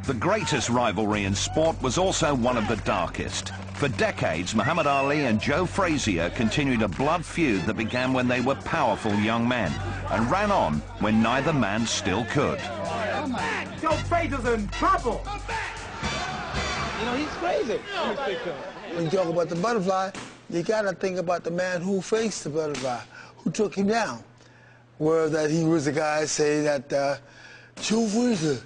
The greatest rivalry in sport was also one of the darkest. For decades, Muhammad Ali and Joe Fraizer continued a blood feud that began when they were powerful young men and ran on when neither man still could. Joe Fraizer's in trouble. You know, he's crazy. When you talk about the butterfly, you gotta think about the man who faced the butterfly, who took him down. Where that he was the guy say that Joe Fraizer,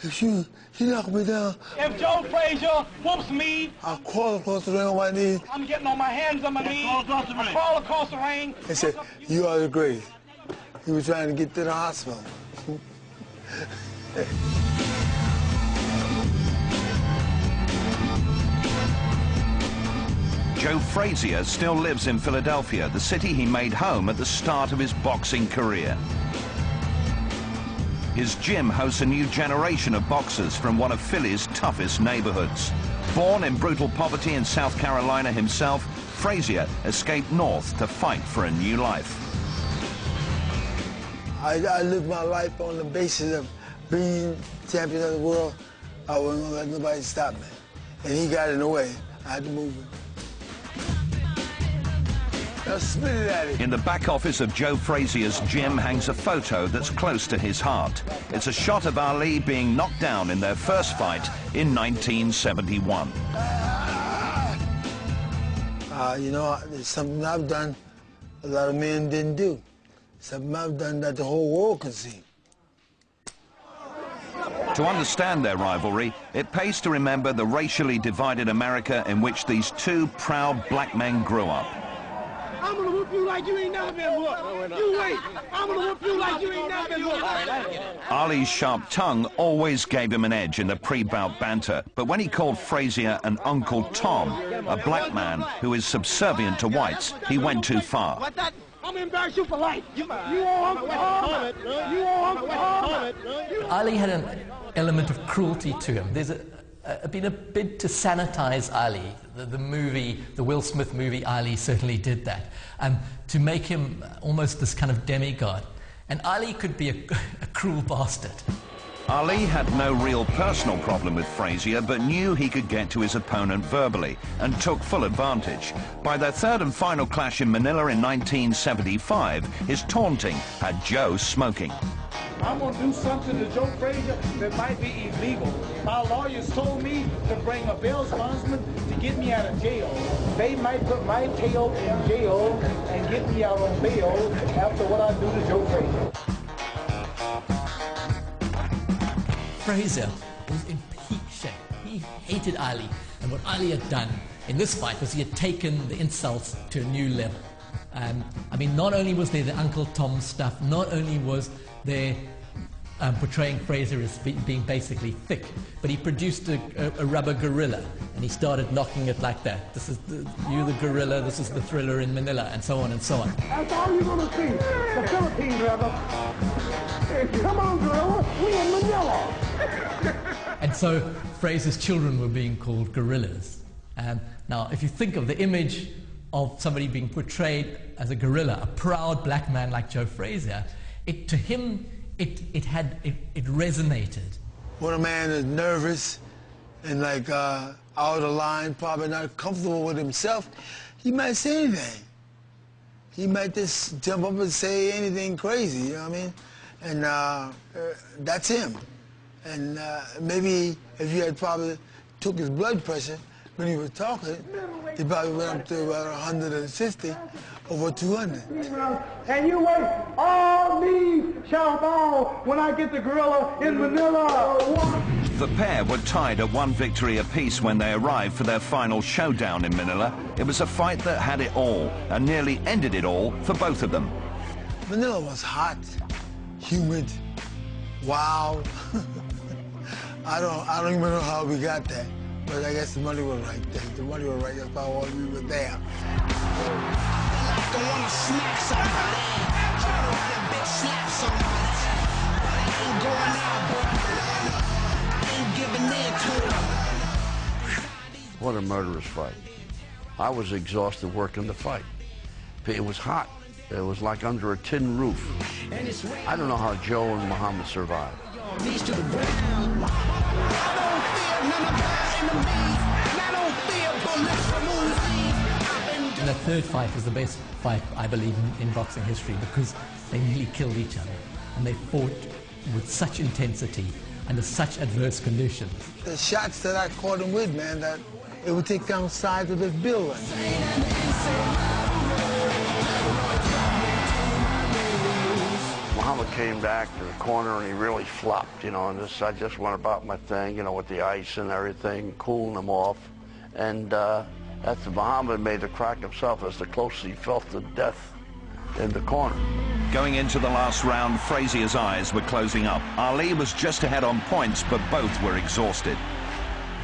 if you knock me down. If Joe Fraizer whoops me, I'll crawl across the ring on my knees. I'm getting on my hands on my knees. I crawl across the ring. He said, you are the greatest. He was trying to get to the hospital. Joe Fraizer still lives in Philadelphia, the city he made home at the start of his boxing career. His gym hosts a new generation of boxers from one of Philly's toughest neighborhoods. Born in brutal poverty in South Carolina himself, Fraizer escaped north to fight for a new life. I lived my life on the basis of being champion of the world. I wasn't gonna let nobody stop me. And he got in the way. I had to move it. Now spit it at him. In the back office of Joe Fraizer's gym hangs a photo that's close to his heart. It's a shot of Ali being knocked down in their first fight in 1971. You know, it's something I've done a lot of men didn't do. Something I've done that the whole world can see. To understand their rivalry, it pays to remember the racially divided America in which these two proud black men grew up. I'm gonna whoop you like you ain't never been whooped. You wait. I'm gonna whoop you like you ain't never been whooped. Ali's sharp tongue always gave him an edge in the pre-bout banter, but when he called Fraizer an Uncle Tom, a black man who is subservient to whites, he went too far. I'm gonna embarrass you for life. You owe Uncle Tom. You owe Uncle Tom. Ali had an element of cruelty to him. There's been a bid to sanitize Ali. The movie, the Will Smith movie, Ali certainly did that, to make him almost this kind of demigod. And Ali could be a cruel bastard. Ali had no real personal problem with Fraizer, but knew he could get to his opponent verbally and took full advantage. By their third and final clash in Manila in 1975, his taunting had Joe smoking. I'm going to do something to Joe Fraizer that might be illegal. My lawyers told me to bring a bail bondsman to get me out of jail. They might put my tail in jail and get me out on bail after what I do to Joe Fraizer. Fraizer was in peak shape. He hated Ali, and what Ali had done in this fight was he had taken the insults to a new level. I mean, not only was there the Uncle Tom stuff, not only was there portraying Fraizer as being basically thick, but he produced a rubber gorilla, and he started knocking it like that. This is you the gorilla, this is the Thriller in Manila, and so on and so on. That's all you're going to see. The Philippines, rather. Hey, come on, gorilla, we in Manila. And so Fraizer's children were being called gorillas. Now, if you think of the image of somebody being portrayed as a gorilla, a proud black man like Joe Fraizer, to him, it resonated. When a man is nervous and like out of line, probably not comfortable with himself, he might say anything. He might just jump up and say anything crazy, you know what I mean? And that's him. And maybe if you had probably took his blood pressure when he was talking, he probably went up to about 160 over 200. And you wait, all knees shall bow when I get the gorilla in Manila. The pair were tied at one victory apiece when they arrived for their final showdown in Manila. It was a fight that had it all and nearly ended it all for both of them. Manila was hot, humid, wild. I don't even know how we got there, but I guess the money was right there. The money was right, that's why we were there. What a murderous fight. I was exhausted working the fight. It was hot. It was like under a tin roof. I don't know how Joe and Muhammad survived. third fight was the best fight, I believe, in boxing history, because they nearly killed each other. And they fought with such intensity, under such adverse conditions. The shots that I caught him with, man, that it would take down sides of this building. Muhammad came back to the corner and he really flopped, you know, and I just went about my thing, you know, with the ice and everything, cooling him off. And after Muhammad made the crack himself, as the closest he felt to death in the corner. Going into the last round, Fraizer's eyes were closing up. Ali was just ahead on points, but both were exhausted.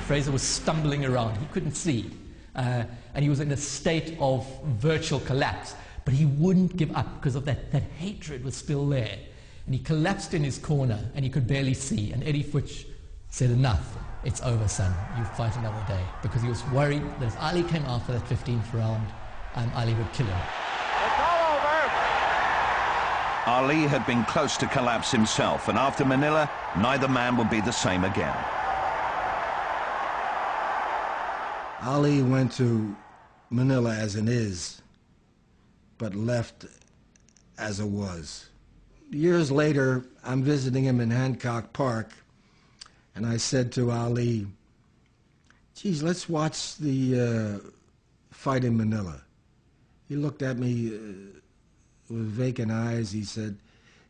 Fraizer was stumbling around. He couldn't see. And he was in a state of virtual collapse. But he wouldn't give up because of that hatred was still there. And he collapsed in his corner, and he could barely see. And Eddie Futch said, "Enough. It's over, son. You fight another day." Because he was worried that if Ali came out for that 15th round, Ali would kill him. Ali had been close to collapse himself, and after Manila, neither man would be the same again. Ali went to Manila as an is, but left as a was. Years later, I'm visiting him in Hancock Park, and I said to Ali, "Geez, let's watch the fight in Manila." He looked at me with vacant eyes. He said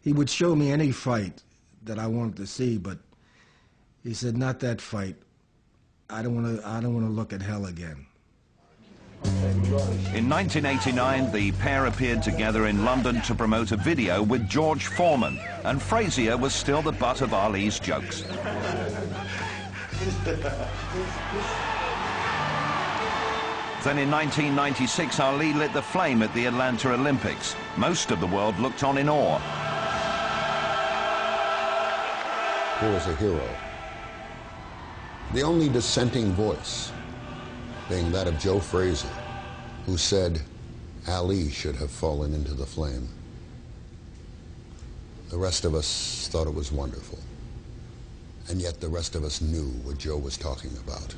he would show me any fight that I wanted to see, but he said, "Not that fight. I don't want to look at hell again." In 1989, the pair appeared together in London to promote a video with George Foreman, and Fraizer was still the butt of Ali's jokes. Then in 1996, Ali lit the flame at the Atlanta Olympics. Most of the world looked on in awe. He was a hero. The only dissenting voice being that of Joe Fraizer, who said Ali should have fallen into the flame. The rest of us thought it was wonderful. And yet the rest of us knew what Joe was talking about.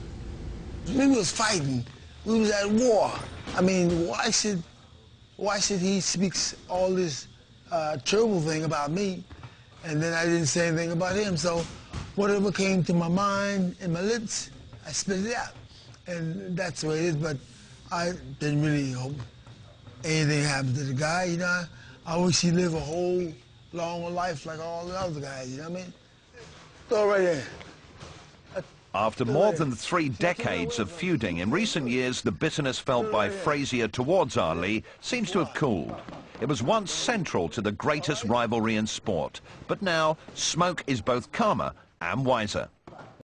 We was fighting. We was at war. I mean, why should he speak all this terrible thing about me, and then I didn't say anything about him? So whatever came to my mind and my lips, I spit it out. And that's the way it is, but I didn't really hope anything happened to the guy, you know. I wish he lived a whole long life like all the other guys, you know what I mean? Throw it right in. After more than 3 decades of feuding, in recent years, the bitterness felt by Fraizer towards Ali seems to have cooled. It was once central to the greatest rivalry in sport, but now smoke is both calmer and wiser.